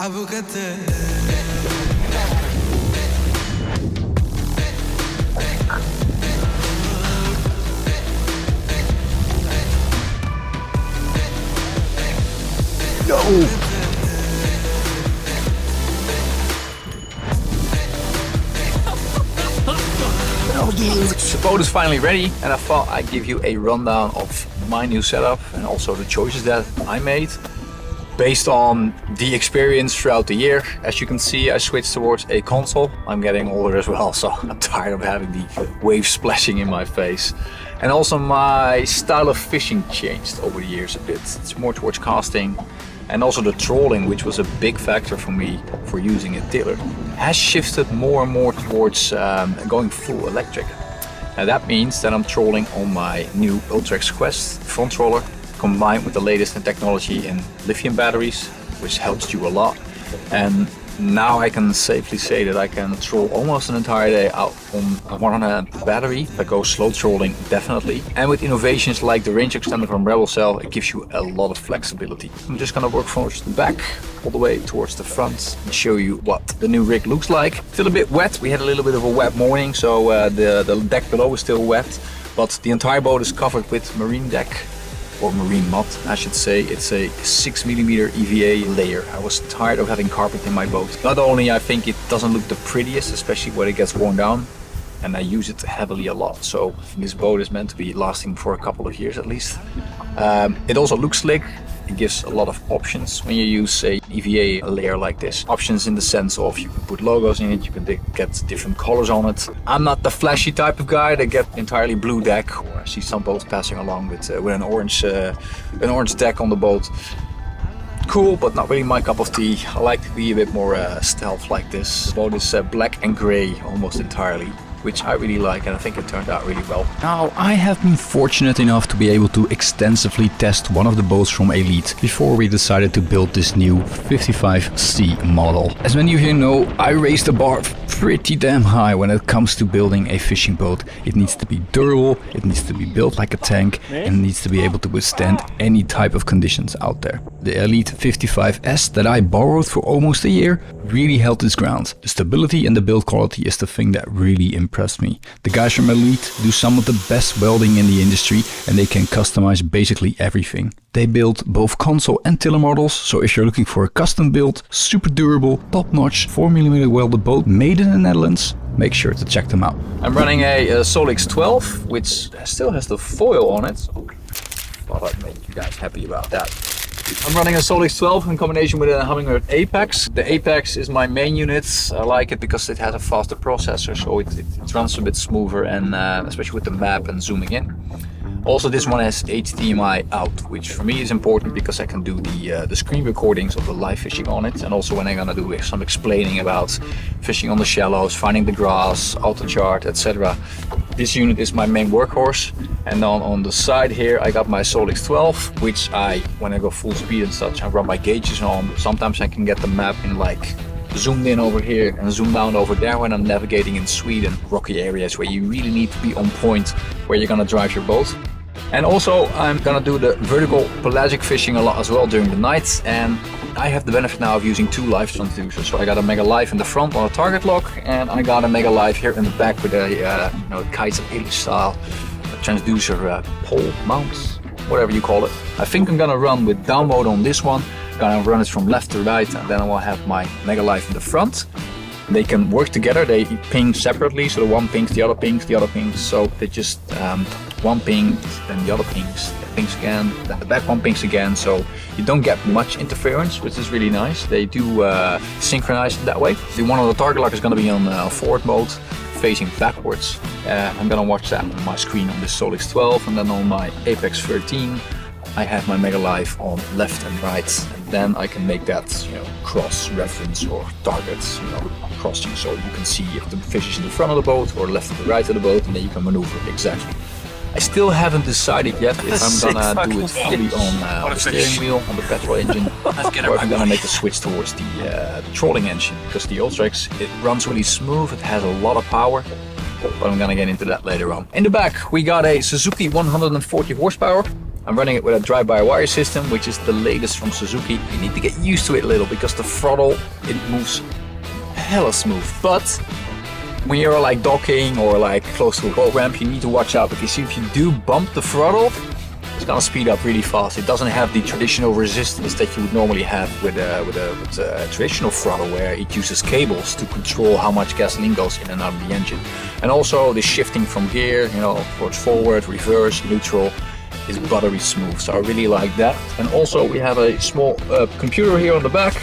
The boat is finally ready, and I thought I'd give you a rundown of my new setup and also the choices that I made based on the experience throughout the year. As you can see, I switched towards a console. I'm getting older as well, so I'm tired of having the waves splashing in my face. And also my style of fishing changed over the years a bit. It's more towards casting, and also the trolling, which was a big factor for me for using a tiller, has shifted more and more towards going full electric. Now that means that I'm trolling on my new Ultrex Quest front roller, combined with the latest in technology in lithium batteries, which helps you a lot. And now I can safely say that I can troll almost an entire day out on a 100 battery that goes slow trolling, definitely. And with innovations like the range extender from Rebelcell, it gives you a lot of flexibility. I'm just gonna work from the back all the way towards the front and show you what the new rig looks like. Still a bit wet. We had a little bit of a wet morning, so the deck below is still wet, but the entire boat is covered with MarineDeck, or MarineMat, I should say. It's a 6mm EVA layer. I was tired of having carpet in my boat. Not only I think it doesn't look the prettiest, especially when it gets worn down, and I use it heavily a lot. So this boat is meant to be lasting for a couple of years at least. It also looks slick. It gives a lot of options when you use a EVA layer like this. Options in the sense of you can put logos in it, you can get different colors on it. I'm not the flashy type of guy that get entirely blue deck, or I see some boats passing along with an orange deck on the boat. Cool, but not really my cup of tea. I like to be a bit more stealth like this. The boat is black and grey almost entirely, which I really like, and I think it turned out really well. Now, I have been fortunate enough to be able to extensively test one of the boats from Elite before we decided to build this new 55C model. As many of you know, I raised the bar pretty damn high when it comes to building a fishing boat. It needs to be durable, it needs to be built like a tank, and it needs to be able to withstand any type of conditions out there. The Elite 55S that I borrowed for almost a year really held its ground. The stability and the build quality is the thing that really impressed me. The guys from Elite do some of the best welding in the industry, and they can customize basically everything. They build both console and tiller models, so if you're looking for a custom build, super durable, top-notch 4mm welded boat made in the Netherlands, make sure to check them out. I'm running a Solix 12, which still has the foil on it, so thought I'd make you guys happy about that. I'm running a Solix 12 in combination with a Humminbird Apex. The Apex is my main unit. I like it because it has a faster processor, so it runs a bit smoother, and especially with the map and zooming in. Also, this one has HDMI out, which for me is important because I can do the screen recordings of the live fishing on it, and also when I'm gonna do some explaining about fishing on the shallows, finding the grass, auto chart, etc. This unit is my main workhorse. And then on the side here I got my Solix 12, which when I go full speed and such, I run my gauges on. Sometimes I can get the map in like zoomed in over here and zoomed down over there when I'm navigating in Sweden, rocky areas where you really need to be on point where you're gonna drive your boat. And also I'm gonna do the vertical pelagic fishing a lot as well during the night, and I have the benefit now of using two live transducers. So I got a Mega Live in the front on a target lock, and I got a Mega Live here in the back with a Kites of Elite style transducer pole mounts, whatever you call it. I think I'm gonna run with down mode on this one. Gonna run it from left to right, and then I will have my Mega Live in the front. They can work together, they ping separately, so the one pings, the other pings, the other pings, so they just one pings, then the other pings again, then the back one pings again, so you don't get much interference, which is really nice. They do synchronize it that way. The one on the target lock is going to be on forward mode, facing backwards. I'm going to watch that on my screen on this Solix 12, and then on my Apex 13 I have my Mega Live on left and right, and then I can make that cross reference or targets crossing, so you can see if the fish is in the front of the boat or left to the right of the boat, and then you can maneuver exactly. I still haven't decided yet if I'm gonna do it fully on the steering wheel, on the petrol engine, or if I'm gonna make the switch towards the trolling engine, because the Ultrex, it runs really smooth, it has a lot of power, but I'm gonna get into that later on. In the back we got a Suzuki 140 horsepower. I'm running it with a drive-by-wire system, which is the latest from Suzuki. You need to get used to it a little because the throttle, it moves hella smooth. But when you're like docking or like close to a boat ramp, you need to watch out because if you do bump the throttle, it's gonna speed up really fast. It doesn't have the traditional resistance that you would normally have with a traditional throttle, where it uses cables to control how much gasoline goes in and out of the engine. And also the shifting from gear, you know, towards forward, reverse, neutral, is buttery smooth. So I really like that. And also we have a small computer here on the back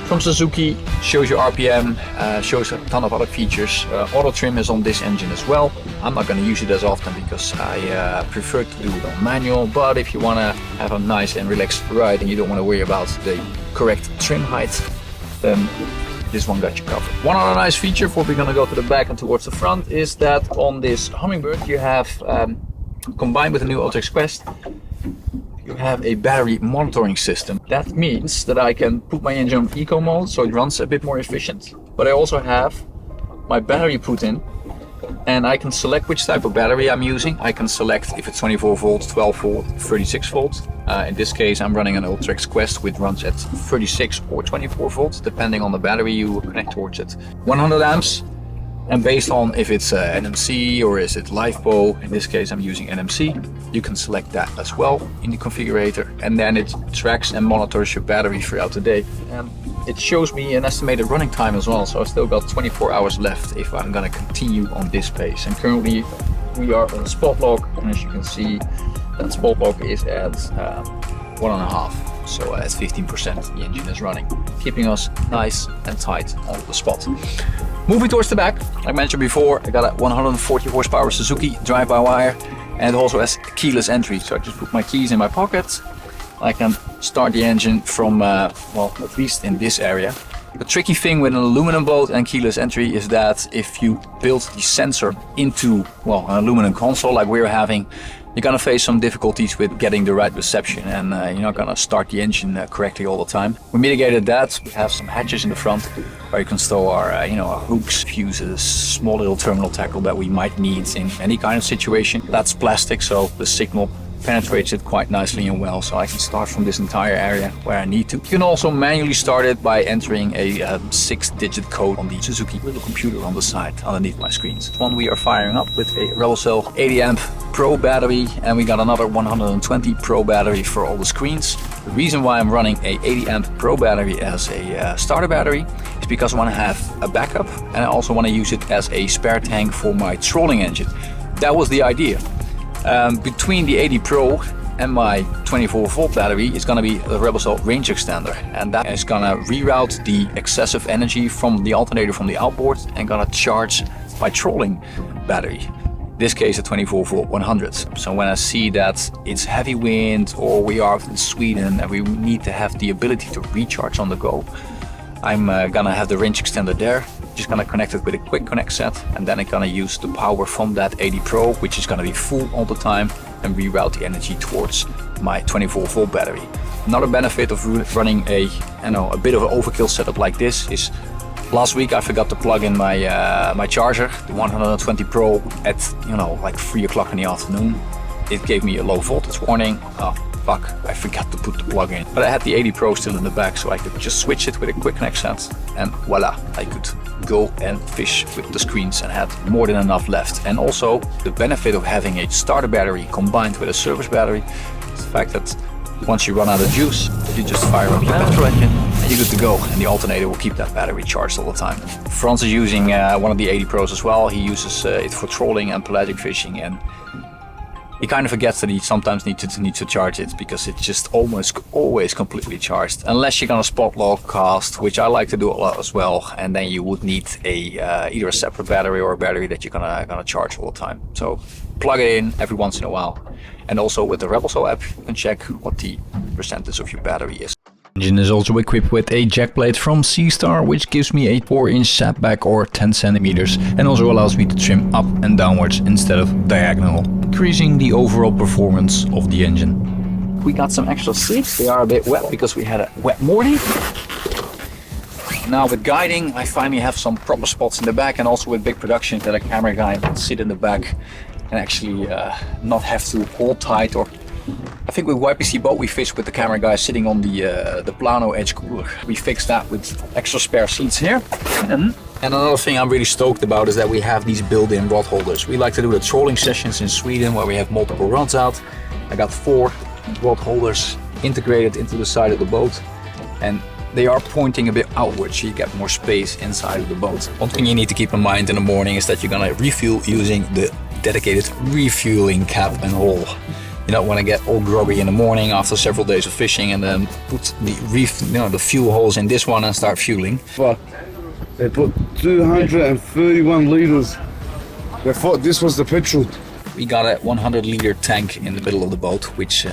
from Suzuki, shows you RPM, shows a ton of other features. Auto trim is on this engine as well. I'm not going to use it as often because I prefer to do it on manual, but if you want to have a nice and relaxed ride and you don't want to worry about the correct trim height, then this one got you covered. One other nice feature before we're going to go to the back and towards the front is that on this Humminbird you have, combined with the new Ultrex Quest, you have a battery monitoring system. That means that I can put my engine on eco mode so it runs a bit more efficient. But I also have my battery put in and I can select which type of battery I'm using. I can select if it's 24 volts, 12 volt, 36 volts. In this case I'm running an Ultrex Quest which runs at 36 or 24 volts depending on the battery you connect towards it. 100 amps. And based on if it's NMC or is it Lifeboat, in this case I'm using NMC, you can select that as well in the configurator, and then it tracks and monitors your battery throughout the day. And it shows me an estimated running time as well, so I've still got 24 hours left if I'm gonna continue on this pace. And currently we are on spot lock, and as you can see, that spot lock is at 1.5. So at 15% the engine is running, keeping us nice and tight on the spot. Moving towards the back, like mentioned before, I got a 140 horsepower Suzuki drive-by-wire, and it also has keyless entry. So I just put my keys in my pocket. I can start the engine from, well, at least in this area. The tricky thing with an aluminum boat and keyless entry is that if you build the sensor into, well, an aluminum console like we're having, you're gonna face some difficulties with getting the right reception, and you're not gonna start the engine correctly all the time. We mitigated that. We have some hatches in the front where you can store our, you know, our hooks, fuses, small little terminal tackle that we might need in any kind of situation. That's plastic, so the signal penetrates it quite nicely and well, so I can start from this entire area where I need to. You can also manually start it by entering a 6-digit code on the Suzuki little computer on the side underneath my screens. This one we are firing up with a Rebelcell 80 amp Pro battery, and we got another 120 Pro battery for all the screens. The reason why I'm running a 80 amp Pro battery as a starter battery is because I want to have a backup, and I also want to use it as a spare tank for my trolling engine. That was the idea. Between the 80 Pro and my 24 volt battery is going to be the Rebelcell range extender, and that is going to reroute the excessive energy from the alternator from the outboard and going to charge my trolling battery. In this case a 24 volt 100. So when I see that it's heavy wind or we are in Sweden and we need to have the ability to recharge on the go, I'm gonna have the range extender there. Just gonna connect it with a quick connect set, and then I'm gonna use the power from that 80 Pro, which is gonna be full all the time, and reroute the energy towards my 24 volt battery. Another benefit of running a bit of an overkill setup like this is, last week I forgot to plug in my my charger, the 120 Pro, at like 3 o'clock in the afternoon. It gave me a low voltage warning. Oh fuck, I forgot to put the plug in. But I had the 80 Pro still in the back, so I could just switch it with a quick connect set, and voila, I could go and fish with the screens and had more than enough left. And also the benefit of having a starter battery combined with a service battery is the fact that once you run out of juice, you just fire up your petrol engine and you're good to go, and the alternator will keep that battery charged all the time. Franz is using one of the 80 Pros as well. He uses it for trolling and pelagic fishing, and he kind of forgets that he sometimes needs to charge it because it's just almost always completely charged, unless you're gonna spot log cast, which I like to do a lot as well, and then you would need a either a separate battery or a battery that you're gonna charge all the time. So plug it in every once in a while. And also with the Rebelcell app, you can check what the percentage of your battery is. The engine is also equipped with a jackplate from SeaStar, which gives me a 4-inch sapback or 10 centimeters, and also allows me to trim up and downwards instead of diagonal, increasing the overall performance of the engine. We got some extra seats. They are a bit wet because we had a wet morning. Now with guiding, I finally have some proper spots in the back, and also with big production that a camera guy can sit in the back and actually not have to hold tight or I think with YPC boat we fished with the camera guy sitting on the Plano edge cooler. We fixed that with extra spare seats here. And another thing I'm really stoked about is that we have these built-in rod holders. We like to do the trolling sessions in Sweden where we have multiple rods out. I got 4 rod holders integrated into the side of the boat, and they are pointing a bit outwards, so you get more space inside of the boat. One thing you need to keep in mind in the morning is that you're gonna refuel using the dedicated refueling cap and hole. You don't want to get all groggy in the morning after several days of fishing and then put the fuel holes in this one and start fueling. Fuck. They put 231 liters. They thought this was the petrol. We got a 100-liter tank in the middle of the boat, which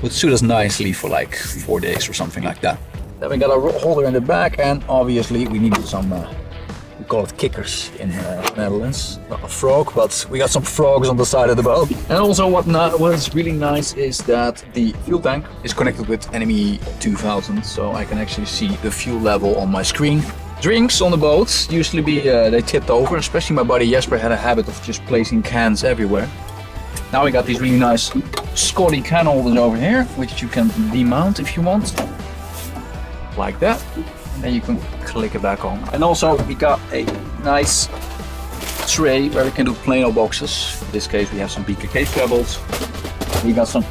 would suit us nicely for like 4 days or something like that. Then we got a holder in the back, and obviously we needed some, we call it kickers in the Netherlands. Not a frog, but we got some frogs on the side of the boat. And also what is really nice is that the fuel tank is connected with Enemy 2000, so I can actually see the fuel level on my screen. Drinks on the boat usually they tipped over, especially my buddy Jesper had a habit of just placing cans everywhere. Now we got these really nice Scotty can holders over here, which you can demount if you want. Like that, and then you can click it back on. And also we got a nice tray where we can do Plano boxes. In this case we have some BKK pebbles. We got some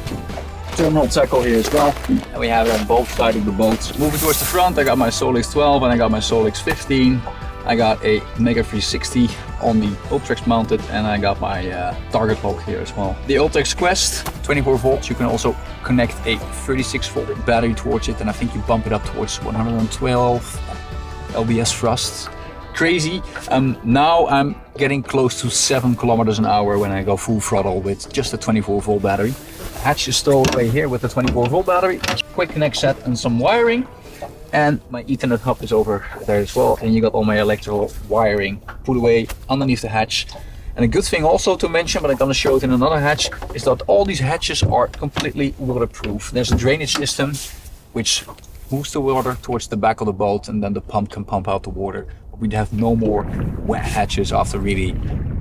terminal tackle here as well, and we have it on both sides of the boat. Moving towards the front, I got my Solix 12 and I got my Solix 15. I got a Mega 360 on the Ultrex mounted, and I got my target lock here as well. The Ultrex Quest, 24 volts. You can also connect a 36 volt battery towards it, and I think you bump it up towards 112 lbs thrust. Crazy. Now I'm getting close to 7 kilometers an hour when I go full throttle with just a 24 volt battery. Hatch is stowed away here with the 24 volt battery. Quick connect set and some wiring. And my Ethernet hub is over there as well, and you got all my electrical wiring put away underneath the hatch. And a good thing also to mention, but I'm gonna show it in another hatch, is that all these hatches are completely waterproof. There's a drainage system which moves the water towards the back of the boat, and then the pump can pump out the water. We'd have no more wet hatches after really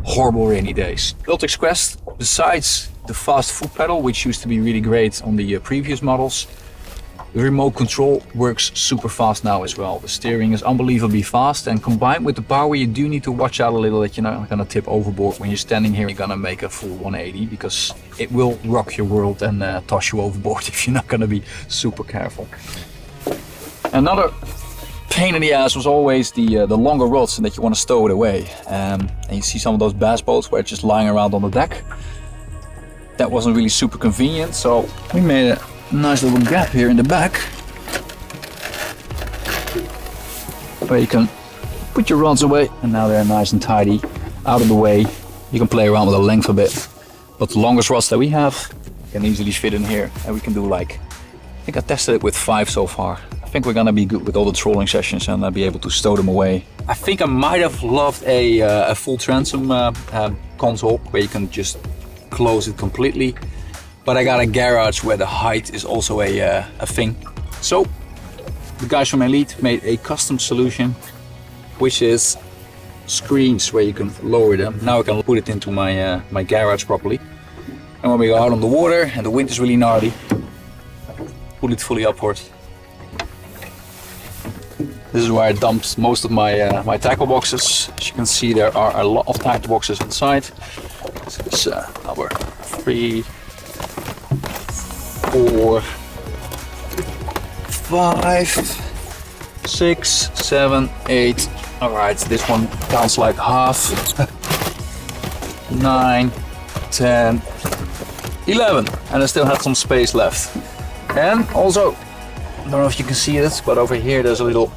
horrible rainy days. Ultrex Quest, besides the fast foot pedal, which used to be really great on the previous models, the remote control works super fast now as well. The steering is unbelievably fast, and combined with the power, you do need to watch out a little that you're not gonna tip overboard. When you're standing here, you're gonna make a full 180 because it will rock your world and toss you overboard if you're not gonna be super careful. Another pain in the ass was always the longer rods, and that you want to stow it away. And you see some of those bass boats where it's just lying around on the deck. That wasn't really super convenient, so we made a nice little gap here in the back where you can put your rods away, and now they're nice and tidy out of the way. You can play around with the length a bit, but the longest rods that we have can easily fit in here, and we can do like, I think I tested it with 5 so far. I think we're gonna be good with all the trolling sessions and I'll be able to stow them away. I think I might have loved a full transom console where you can just close it completely. But I got a garage where the height is also a thing. So the guys from Elite made a custom solution, which is screens where you can lower them. Now I can put it into my my garage properly. And when we go out on the water and the wind is really gnarly, pull it fully upwards. This is where I dumped most of my my tackle boxes. As you can see, there are a lot of tackle boxes inside. This is number 3, 4, 5, 6, 7, 8. All right, this one counts like half. 9, 10, 11, and I still had some space left. And also, I don't know if you can see it, but over here there's a little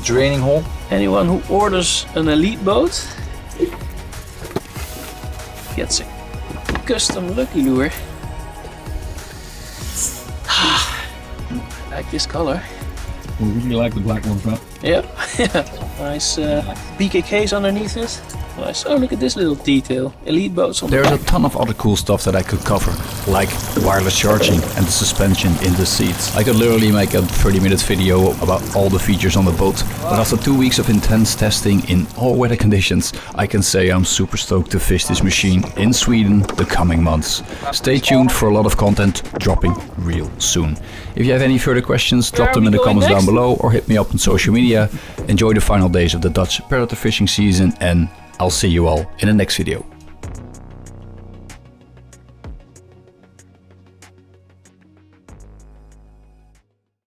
draining hole. Anyone who orders an Elite boat gets a custom lucky lure. I like this color. We really like the black ones, bro. Yeah. Nice BKKs underneath it. Nice. Oh, look at this little detail. Eliteboats on the There's a back. ton of other cool stuff that I could cover, like wireless charging and the suspension in the seats. I could literally make a 30-minute video about all the features on the boat, but after 2 weeks of intense testing in all weather conditions, I can say I'm super stoked to fish this machine in Sweden the coming months. Stay tuned for a lot of content dropping real soon. If you have any further questions, drop them in the comments down below or hit me up on social media. Enjoy the final days of the Dutch predator fishing season, and I'll see you all in the next video.